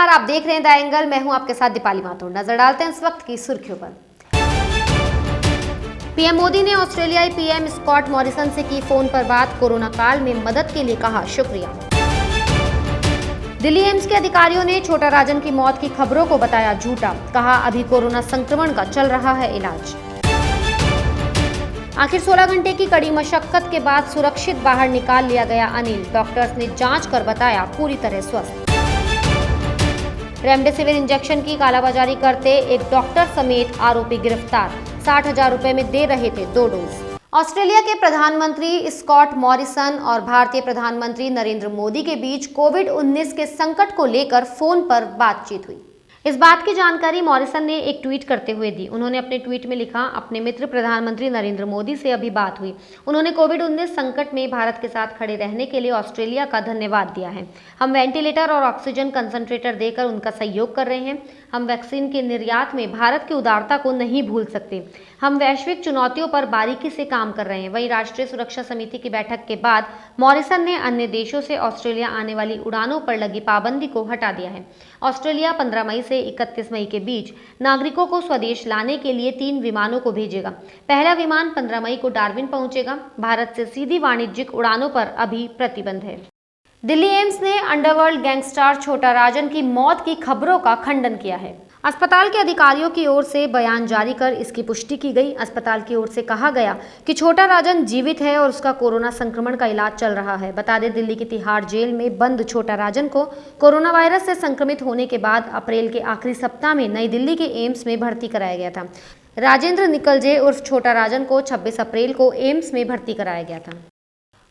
नमस्कार, आप देख रहे हैं द एंगल। मैं हूं आपके साथ दीपाली माथुर। नजर डालते हैं इस वक्त की सुर्खियों पर। पीएम मोदी ने ऑस्ट्रेलियाई पीएम स्कॉट मॉरिसन से की फोन पर बात। कोरोना काल में मदद के लिए कहा शुक्रिया। दिल्ली एम्स के अधिकारियों ने छोटा राजन की मौत की खबरों को बताया झूठा। कहा अभी कोरोना संक्रमण का चल रहा है इलाज। आखिर 16 घंटे की कड़ी मशक्कत के बाद सुरक्षित बाहर निकाल लिया गया अनिल। डॉक्टर्स ने जांच कर बताया पूरी तरह स्वस्थ। रेमडेसिविर इंजेक्शन की कालाबाजारी करते एक डॉक्टर समेत आरोपी गिरफ्तार। 60,000 रुपए में दे रहे थे 2 डोज। ऑस्ट्रेलिया के प्रधानमंत्री स्कॉट मॉरिसन और भारतीय प्रधानमंत्री नरेंद्र मोदी के बीच कोविड-19 के संकट को लेकर फोन पर बातचीत हुई। इस बात की जानकारी मॉरिसन ने एक ट्वीट करते हुए दी। उन्होंने अपने ट्वीट में लिखा, अपने मित्र प्रधानमंत्री नरेंद्र मोदी से अभी बात हुई। उन्होंने कोविड-19 संकट में भारत के साथ खड़े रहने के लिए ऑस्ट्रेलिया का धन्यवाद दिया है। हम वेंटिलेटर और ऑक्सीजन कंसंट्रेटर देकर उनका सहयोग कर रहे हैं। हम वैक्सीन के निर्यात में भारत की उदारता को नहीं भूल सकते। हम वैश्विक चुनौतियों पर बारीकी से काम कर रहे हैं। वहीं राष्ट्रीय सुरक्षा समिति की बैठक के बाद मॉरिसन ने अन्य देशों से ऑस्ट्रेलिया आने वाली उड़ानों पर लगी पाबंदी को हटा दिया है। ऑस्ट्रेलिया 15 मई से 31 मई के बीच नागरिकों को स्वदेश लाने के लिए 3 विमानों को भेजेगा। पहला विमान 15 मई को डार्विन पहुंचेगा। भारत से सीधी वाणिज्यिक उड़ानों पर अभी प्रतिबंध है। दिल्ली एम्स ने अंडरवर्ल्ड गैंगस्टर छोटा राजन की मौत की खबरों का खंडन किया है। अस्पताल के अधिकारियों की ओर से बयान जारी कर इसकी पुष्टि की गई। अस्पताल की ओर से कहा गया कि छोटा राजन जीवित है और उसका कोरोना संक्रमण का इलाज चल रहा है। बता दें, दिल्ली की तिहाड़ जेल में बंद छोटा राजन को कोरोना वायरस से संक्रमित होने के बाद अप्रैल के आखिरी सप्ताह में नई दिल्ली के एम्स में भर्ती कराया गया था। राजेंद्र निकलजे उर्फ छोटा राजन को 26 अप्रैल को एम्स में भर्ती कराया गया था।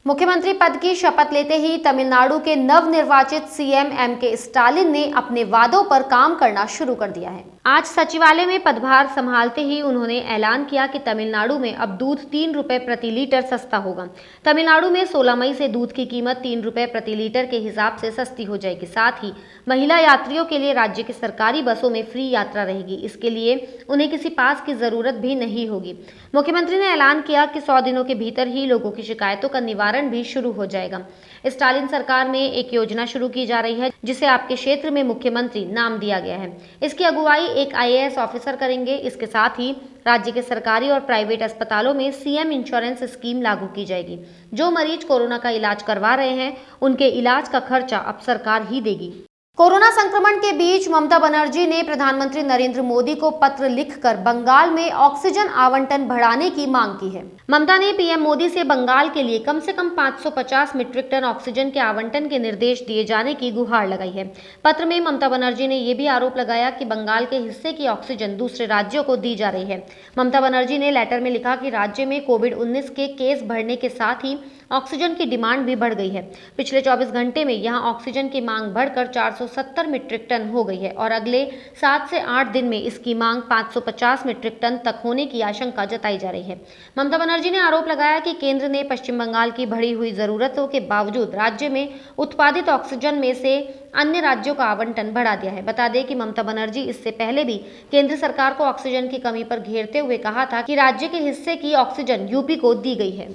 मुख्यमंत्री पद की शपथ लेते ही तमिलनाडु के नवनिर्वाचित सीएम एमके स्टालिन ने अपने वादों पर काम करना शुरू कर दिया है। आज सचिवालय में पदभार संभालते ही उन्होंने ऐलान किया कि तमिलनाडु में अब दूध 3 रुपए प्रति लीटर सस्ता होगा। तमिलनाडु में 16 मई से दूध की कीमत 3 रुपए प्रति लीटर के हिसाब से सस्ती हो जाएगी। साथ ही महिला यात्रियों के लिए राज्य की सरकारी बसों में फ्री यात्रा रहेगी। इसके लिए उन्हें किसी पास की जरूरत भी नहीं होगी। मुख्यमंत्री ने ऐलान किया कि 100 दिनों के भीतर ही लोगों की शिकायतों का निवारण भी शुरू हो जाएगा। स्टालिन सरकार में एक योजना शुरू की जा रही है जिसे आपके क्षेत्र में मुख्यमंत्री नाम दिया गया है। इसकी अगुवाई एक आईएएस ऑफिसर करेंगे। इसके साथ ही राज्य के सरकारी और प्राइवेट अस्पतालों में सीएम इंश्योरेंस स्कीम लागू की जाएगी। जो मरीज कोरोना का इलाज करवा रहे हैं उनके इलाज का खर्चा अब सरकार ही देगी। कोरोना संक्रमण के बीच ममता बनर्जी ने प्रधानमंत्री नरेंद्र मोदी को पत्र लिखकर बंगाल में ऑक्सीजन आवंटन बढ़ाने की मांग की है। ममता ने पीएम मोदी से बंगाल के लिए कम से कम 550 मीट्रिक टन ऑक्सीजन के आवंटन के निर्देश दिए जाने की गुहार लगाई है। पत्र में ममता बनर्जी ने यह भी आरोप लगाया कि बंगाल के हिस्से की ऑक्सीजन दूसरे राज्यों को दी जा रही है। ममता बनर्जी ने लेटर में लिखा कि राज्य में कोविड-19 के केस बढ़ने के साथ ही ऑक्सीजन की डिमांड भी बढ़ गई है। पिछले 24 घंटे में यहां ऑक्सीजन की मांग बढ़कर 470 मीट्रिक टन हो गई है और अगले 7 से 8 दिन में इसकी मांग 550 मीट्रिक टन तक होने की आशंका जताई जा रही है। ममता बनर्जी ने आरोप लगाया कि केंद्र ने पश्चिम बंगाल की बढ़ी हुई जरूरतों के बावजूद राज्य में उत्पादित ऑक्सीजन में से अन्य राज्यों का आवंटन बढ़ा दिया है। बता दें कि ममता बनर्जी इससे पहले भी केंद्र सरकार को ऑक्सीजन की कमी पर घेरते हुए कहा था कि राज्य के हिस्से की ऑक्सीजन यूपी को दी गई है।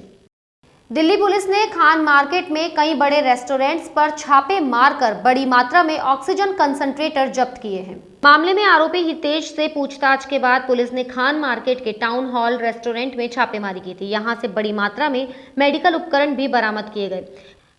दिल्ली पुलिस ने खान मार्केट में कई बड़े रेस्टोरेंट्स पर छापे मारकर बड़ी मात्रा में ऑक्सीजन कंसंट्रेटर जब्त किए हैं। मामले में आरोपी हितेश से पूछताछ के बाद पुलिस ने खान मार्केट के टाउन हॉल रेस्टोरेंट में छापेमारी की थी। यहां से बड़ी मात्रा में मेडिकल उपकरण भी बरामद किए गए।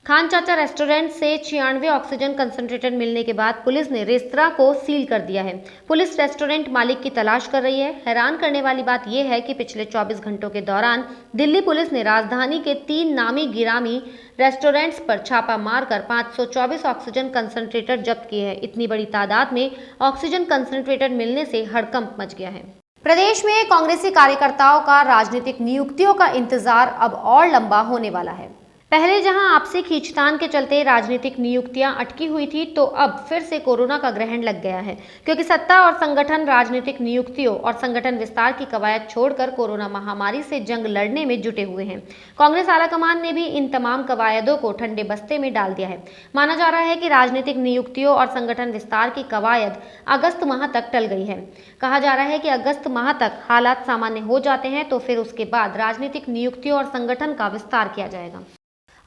खान चाचा रेस्टोरेंट से 96 ऑक्सीजन कंसंट्रेटर मिलने के बाद पुलिस ने रेस्तरां को सील कर दिया है। पुलिस रेस्टोरेंट मालिक की तलाश कर रही है। हैरान करने वाली बात यह है कि पिछले 24 घंटों के दौरान दिल्ली पुलिस ने राजधानी के 3 नामी गिरामी रेस्टोरेंट्स पर छापा मारकर 524 ऑक्सीजन कंसंट्रेटर जब्त किए हैं। इतनी बड़ी तादाद में ऑक्सीजन कंसंट्रेटर मिलने से हड़कंप मच गया है। प्रदेश में कांग्रेसी कार्यकर्ताओं का राजनीतिक नियुक्तियों का इंतजार अब और लंबा होने वाला है। पहले जहां आपसी खींचतान के चलते राजनीतिक नियुक्तियां अटकी हुई थी, तो अब फिर से कोरोना का ग्रहण लग गया है, क्योंकि सत्ता और संगठन राजनीतिक नियुक्तियों और संगठन विस्तार की कवायद छोड़कर कोरोना महामारी से जंग लड़ने में जुटे हुए हैं। कांग्रेस आलाकमान ने भी इन तमाम कवायदों को ठंडे बस्ते में डाल दिया है। माना जा रहा है कि राजनीतिक नियुक्तियों और संगठन विस्तार की कवायद अगस्त माह तक टल गई है। कहा जा रहा है कि अगस्त माह तक हालात सामान्य हो जाते हैं तो फिर उसके बाद राजनीतिक नियुक्तियों और संगठन का विस्तार किया जाएगा।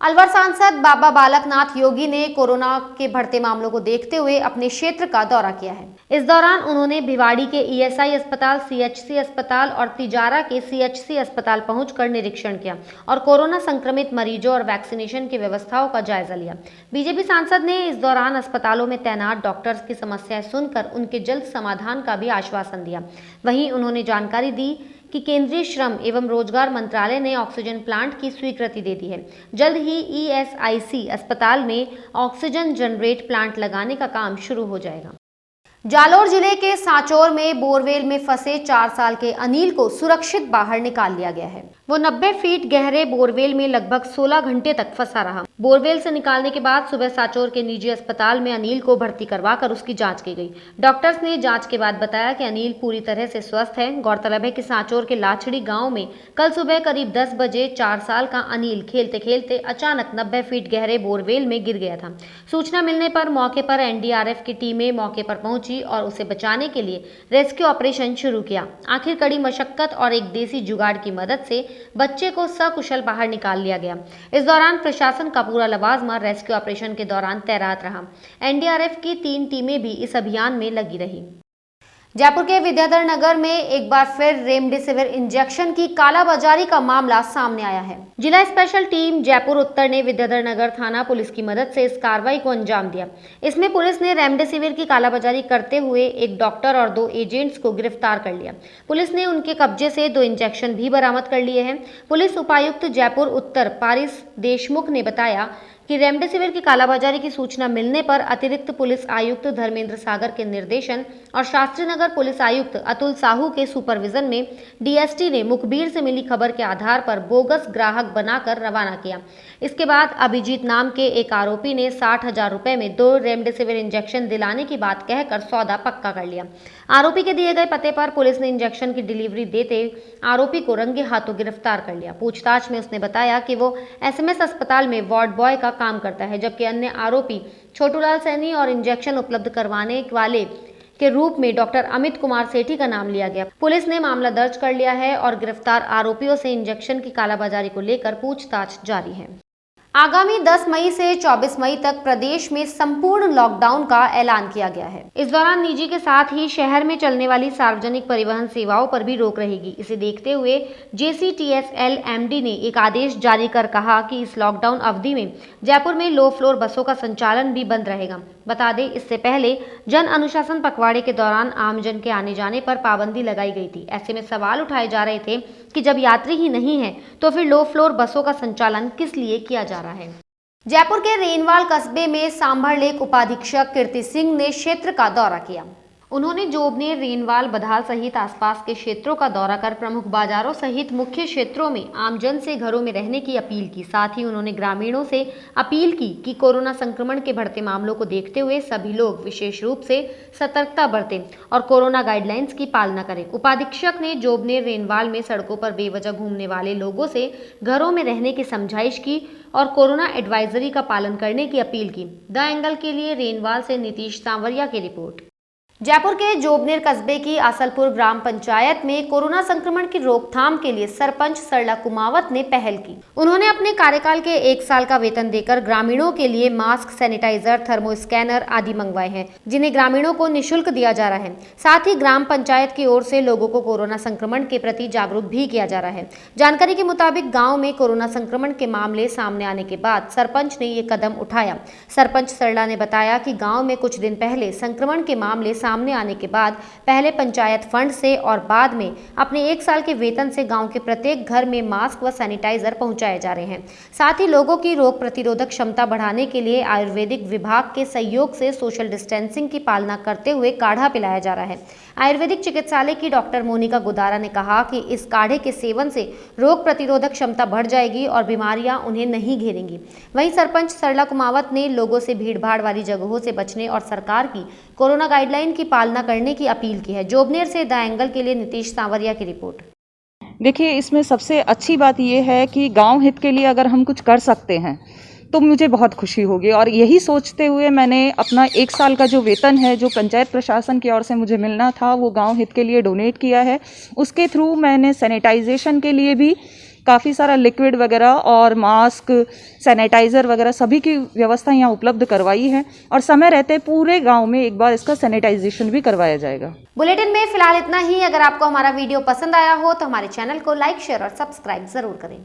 अलवर सांसद बाबा बालकनाथ योगी ने कोरोना के बढ़ते मामलों को देखते हुए अपने क्षेत्र का दौरा किया है। इस दौरान उन्होंने भिवाड़ी के ईएसआई अस्पताल, सीएचसी अस्पताल और तिजारा के सीएचसी अस्पताल पहुंचकर निरीक्षण किया और कोरोना संक्रमित मरीजों और वैक्सीनेशन की व्यवस्थाओं का जायजा लिया। बीजेपी सांसद ने इस दौरान अस्पतालों में तैनात डॉक्टर्स की समस्याएं सुनकर उनके जल्द समाधान का भी आश्वासन दिया। वहीं उन्होंने जानकारी दी कि केंद्रीय श्रम एवं रोजगार मंत्रालय ने ऑक्सीजन प्लांट की स्वीकृति दे दी है। जल्द ही ईएसआईसी अस्पताल में ऑक्सीजन जनरेट प्लांट लगाने का काम शुरू हो जाएगा। जालौर जिले के सांचौर में बोरवेल में फंसे 4 साल के अनिल को सुरक्षित बाहर निकाल लिया गया है। वो 90 फीट गहरे बोरवेल में लगभग 16 घंटे तक फंसा रहा। बोरवेल से निकालने के बाद सुबह सांचौर के निजी अस्पताल में अनिल को भर्ती करवाकर उसकी जांच की गई। डॉक्टर्स ने जांच के बाद बताया कि अनिल पूरी तरह से स्वस्थ है। गौरतलब है कि सांचौर के लाछड़ी गांव में कल सुबह करीब 10 बजे 4 साल का अनिल खेलते खेलते अचानक 90 फीट गहरे बोरवेल में गिर गया था। सूचना मिलने पर मौके पर एनडीआरएफ की टीमें मौके पर पहुंची और उसे बचाने के लिए रेस्क्यू ऑपरेशन शुरू किया। आखिर कड़ी मशक्कत और एक देसी जुगाड़ की मदद से बच्चे को सकुशल बाहर निकाल लिया गया। इस दौरान प्रशासन का पूरा लवाजमा रेस्क्यू ऑपरेशन के दौरान तैनात रहा। एनडीआरएफ की 3 टीमें भी इस अभियान में लगी रही। जयपुर के विद्याधर नगर में एक बार फिर रेमडेसिविर इंजेक्शन की कालाबाजारी का मामला सामने आया है। जिला स्पेशल टीम जयपुर उत्तर ने विद्याधर नगर थाना पुलिस की मदद से इस कार्रवाई को अंजाम दिया। इसमें पुलिस ने रेमडेसिविर की कालाबाजारी करते हुए एक डॉक्टर और 2 एजेंट्स को गिरफ्तार कर लिया। पुलिस ने उनके कब्जे से 2 इंजेक्शन भी बरामद कर लिए हैं। पुलिस उपायुक्त जयपुर उत्तर पारिस देशमुख ने बताया कि रेमडेसिविर की कालाबाजारी की सूचना मिलने पर अतिरिक्त पुलिस आयुक्त धर्मेंद्र सागर के निर्देशन और शास्त्री नगर पुलिस आयुक्त अतुल साहू के सुपरविजन में डीएसटी ने मुखबिर से मिली खबर के आधार पर बोगस ग्राहक बनाकर रवाना किया। इसके बाद अभिजीत नाम के एक आरोपी ने 60,000 रुपए में 2 रेमडेसिविर इंजेक्शन दिलाने की बात कहकर सौदा पक्का कर लिया। आरोपी के दिए गए पते पर पुलिस ने इंजेक्शन की डिलीवरी देते आरोपी को रंगे हाथों गिरफ्तार कर लिया। पूछताछ में उसने बताया कि वो एसएमएस अस्पताल में वार्ड बॉय का काम करता है, जबकि अन्य आरोपी छोटूलाल सैनी और इंजेक्शन उपलब्ध करवाने वाले के रूप में डॉक्टर अमित कुमार सेठी का नाम लिया गया। पुलिस ने मामला दर्ज कर लिया है और गिरफ्तार आरोपियों से इंजेक्शन की कालाबाजारी को लेकर पूछताछ जारी है। आगामी 10 मई से 24 मई तक प्रदेश में संपूर्ण लॉकडाउन का ऐलान किया गया है। इस दौरान निजी के साथ ही शहर में चलने वाली सार्वजनिक परिवहन सेवाओं पर भी रोक रहेगी। इसे देखते हुए जेसीटीएसएल एमडी ने एक आदेश जारी कर कहा कि इस लॉकडाउन अवधि में जयपुर में लो फ्लोर बसों का संचालन भी बंद रहेगा। बता दें, इससे पहले जन अनुशासन पखवाड़े के दौरान आमजन के आने जाने पर पाबंदी लगाई गई थी। ऐसे में सवाल उठाए जा रहे थे कि जब यात्री ही नहीं है तो फिर लो फ्लोर बसों का संचालन किस लिए किया जा रहा है। जयपुर के रेनवाल कस्बे में सांभर लेक उपाधीक्षक कीर्ति सिंह ने क्षेत्र का दौरा किया। उन्होंने जोबनेर, रेनवाल, बधाल सहित आसपास के क्षेत्रों का दौरा कर प्रमुख बाजारों सहित मुख्य क्षेत्रों में आमजन से घरों में रहने की अपील की। साथ ही उन्होंने ग्रामीणों से अपील की कि कोरोना संक्रमण के बढ़ते मामलों को देखते हुए सभी लोग विशेष रूप से सतर्कता बरतें और कोरोना गाइडलाइंस की पालना करें। उपाधीक्षक ने जोबनेर, रेनवाल में सड़कों पर बेवजह घूमने वाले लोगों से घरों में रहने की समझाइश की और कोरोना एडवाइजरी का पालन करने की अपील की। द एंगल के लिए रेनवाल से नीतीश सांवरिया की रिपोर्ट। जयपुर के जोबनेर कस्बे की आसलपुर ग्राम पंचायत में कोरोना संक्रमण की रोकथाम के लिए सरपंच सरला कुमावत ने पहल की। उन्होंने अपने कार्यकाल के 1 साल का वेतन देकर ग्रामीणों के लिए मास्क, सैनिटाइजर, थर्मो स्कैनर आदि मंगवाए हैं, जिन्हें ग्रामीणों को निःशुल्क दिया जा रहा है। साथ ही ग्राम पंचायत की ओर से लोगों को कोरोना संक्रमण के प्रति जागरूक भी किया जा रहा है। जानकारी के मुताबिक गाँव में कोरोना संक्रमण के मामले सामने आने के बाद सरपंच ने ये कदम उठाया। सरपंच सरला ने बताया कि गाँव में कुछ दिन पहले संक्रमण के मामले सामने आने के बाद पहले पंचायत फंड से और बाद में अपने 1 साल के वेतन से गांव के प्रत्येक घर में मास्क व सैनिटाइजर पहुंचाए जा रहे हैं। साथ ही लोगों की रोग प्रतिरोधक क्षमता बढ़ाने के लिए आयुर्वेदिक विभाग के सहयोग से सोशल डिस्टेंसिंग की पालना करते हुए काढ़ा पिलाया जा रहा है। आयुर्वेदिक चिकित्सालय की डॉक्टर मोनिका गुदारा ने कहा कि इस काढ़े के सेवन से रोग प्रतिरोधक क्षमता बढ़ जाएगी और बीमारियां उन्हें नहीं घेरेंगी। वहीं सरपंच सरला कुमावत ने लोगों से भीड़भाड़ वाली जगहों से बचने और सरकार की कोरोना गाइडलाइन की पालना करने की अपील की है। जोबनेर से द एंगल के लिए नीतीश सांवरिया की रिपोर्ट। देखिए, इसमें सबसे अच्छी बात यह है कि गांव हित के लिए अगर हम कुछ कर सकते हैं तो मुझे बहुत खुशी होगी और यही सोचते हुए मैंने अपना 1 साल का जो वेतन है जो पंचायत प्रशासन की ओर से मुझे मिलना था वो गांव हित के लिए डोनेट किया है। उसके थ्रू मैंने सैनिटाइजेशन के लिए भी काफ़ी सारा लिक्विड वगैरह और मास्क, सैनिटाइज़र वगैरह सभी की व्यवस्था यहाँ उपलब्ध करवाई है और समय रहते पूरे गांव में एक बार इसका सैनिटाइजेशन भी करवाया जाएगा। बुलेटिन में फिलहाल इतना ही। अगर आपको हमारा वीडियो पसंद आया हो तो हमारे चैनल को लाइक, शेयर और सब्सक्राइब जरूर करें।